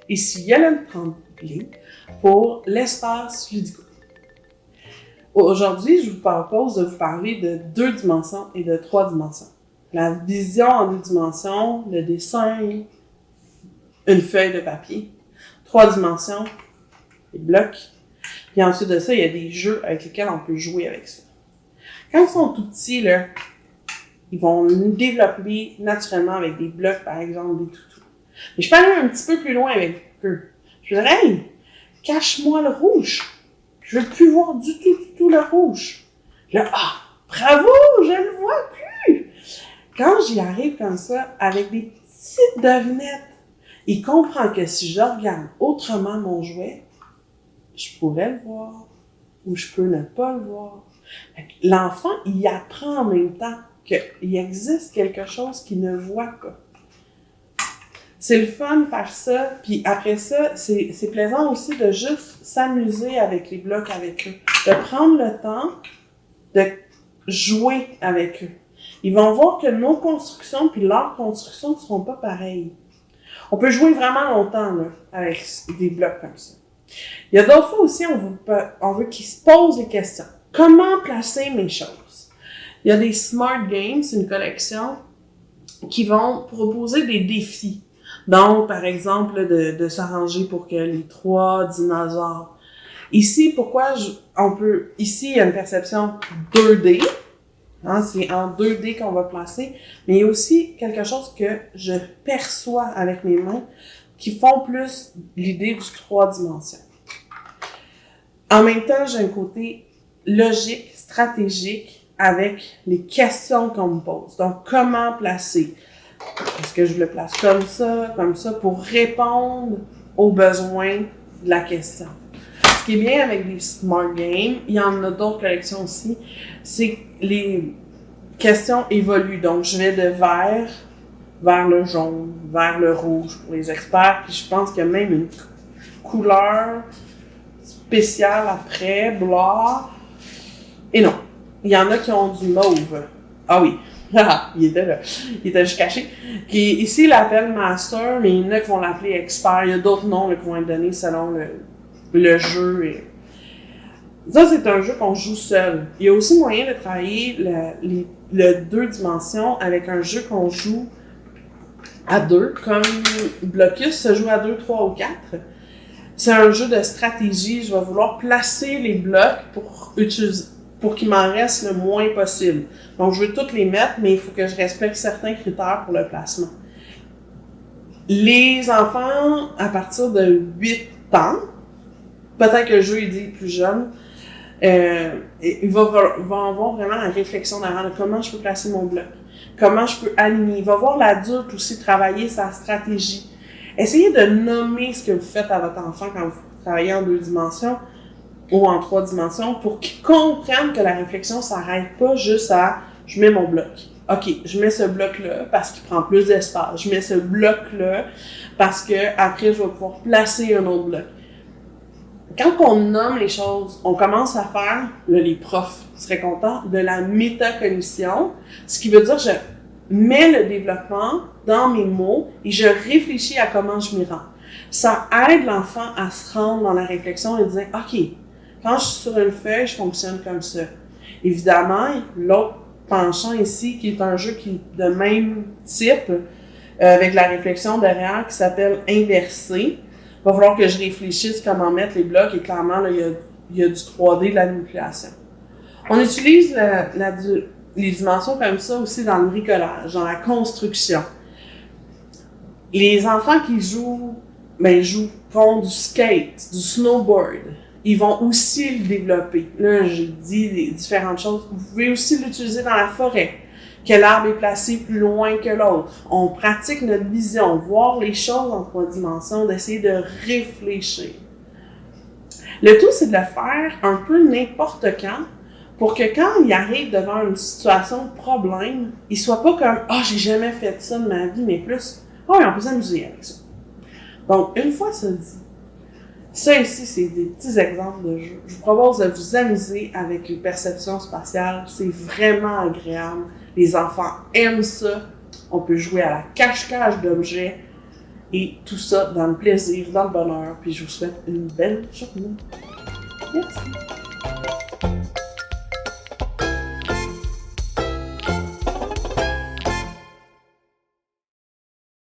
Ici, il y a le tremplin pour l'espace ludico. Aujourd'hui, je vous propose de vous parler de 2 dimensions et de 3 dimensions. La vision en 2 dimensions, le dessin, une feuille de papier. 3 dimensions, les blocs. Puis ensuite de ça, il y a des jeux avec lesquels on peut jouer avec ça. Quand ils sont tout petits, là, ils vont développer naturellement avec des blocs, par exemple, des toutous. Mais je peux aller un petit peu plus loin avec eux. Je veux dire, hey, cache-moi le rouge. Je veux plus voir du tout le rouge. Là, bravo, je le vois plus. Quand j'y arrive comme ça, avec des petites devinettes, il comprend que si je regarde autrement mon jouet, je pourrais le voir ou je peux ne pas le voir. L'enfant, il apprend en même temps qu'il existe quelque chose qu'il ne voit pas. C'est le fun de faire ça, puis après ça, c'est plaisant aussi de juste s'amuser avec les blocs avec eux, de prendre le temps de jouer avec eux. Ils vont voir que nos constructions puis leurs constructions ne seront pas pareilles. On peut jouer vraiment longtemps là, avec des blocs comme ça. Il y a d'autres fois aussi, on veut qu'ils se posent les questions. Comment placer mes choses? Il y a des Smart Games, une collection, qui vont proposer des défis. Donc, par exemple, de s'arranger pour que les 3 dinosaures. Ici, ici, il y a une perception 2D. Hein, c'est en 2D qu'on va placer. Mais il y a aussi quelque chose que je perçois avec mes mains qui font plus l'idée du 3 dimensions. En même temps, j'ai un côté logique, stratégique avec les questions qu'on me pose. Donc, comment placer? Est-ce que je le place comme ça, pour répondre aux besoins de la question? Ce qui est bien avec les Smart Games, il y en a d'autres collections aussi, c'est que les questions évoluent. Donc, je vais de vert vers le jaune, vers le rouge pour les experts. Puis je pense qu'il y a même une couleur spéciale après, blanc. Et non, il y en a qui ont du mauve. Ah oui, il était là. Il était juste caché. Qui, ici, il l'appelle Master, mais il y en a qui vont l'appeler Expert. Il y a d'autres noms là, qui vont être donnés selon le jeu. Et... Ça, c'est un jeu qu'on joue seul. Il y a aussi moyen de travailler le 2 dimensions avec un jeu qu'on joue à 2, comme Blocus se joue à 2, 3 ou 4. C'est un jeu de stratégie. Je vais vouloir placer les blocs pour qu'il m'en reste le moins possible. Donc, je veux toutes les mettre, mais il faut que je respecte certains critères pour le placement. Les enfants, à partir de 8 ans, peut-être que le jeu est dit plus jeune, ils vont avoir vraiment la réflexion derrière de comment je peux placer mon bloc, comment je peux aligner. Il va voir l'adulte aussi travailler sa stratégie. Essayez de nommer ce que vous faites à votre enfant quand vous travaillez en 2 dimensions ou en 3 dimensions pour qu'ils comprennent que la réflexion s'arrête pas juste à « je mets mon bloc ». OK, je mets ce bloc-là parce qu'il prend plus d'espace. Je mets ce bloc-là parce que après je vais pouvoir placer un autre bloc. Quand on nomme les choses, on commence à faire, là, les profs seraient contents, de la métacognition, ce qui veut dire que je mets le développement dans mes mots et je réfléchis à comment je m'y rends. Ça aide l'enfant à se rendre dans la réflexion et dire « OK, quand je suis sur une feuille, je fonctionne comme ça. » Évidemment, l'autre penchant ici, qui est un jeu qui est de même type, avec la réflexion derrière, qui s'appelle « Inverser », il va falloir que je réfléchisse comment mettre les blocs et clairement, là, il y a du 3D, de la manipulation. On utilise les dimensions comme ça aussi dans le bricolage, dans la construction. Les enfants qui font du skate, du snowboard, ils vont aussi le développer. Là, j'ai dit les différentes choses. Vous pouvez aussi l'utiliser dans la forêt. Quel arbre est placé plus loin que l'autre. On pratique notre vision, voir les choses en 3 dimensions, d'essayer de réfléchir. Le tout, c'est de le faire un peu n'importe quand, pour que quand il arrive devant une situation de problème, il soit pas comme « Ah, j'ai jamais fait ça de ma vie », mais plus « Ah, on peut s'amuser avec ça ». Donc, une fois ça dit, ça ici, c'est des petits exemples de jeux. Je vous propose de vous amuser avec les perceptions spatiales. C'est vraiment agréable. Les enfants aiment ça. On peut jouer à la cache-cache d'objets. Et tout ça dans le plaisir, dans le bonheur. Puis je vous souhaite une belle journée. Merci.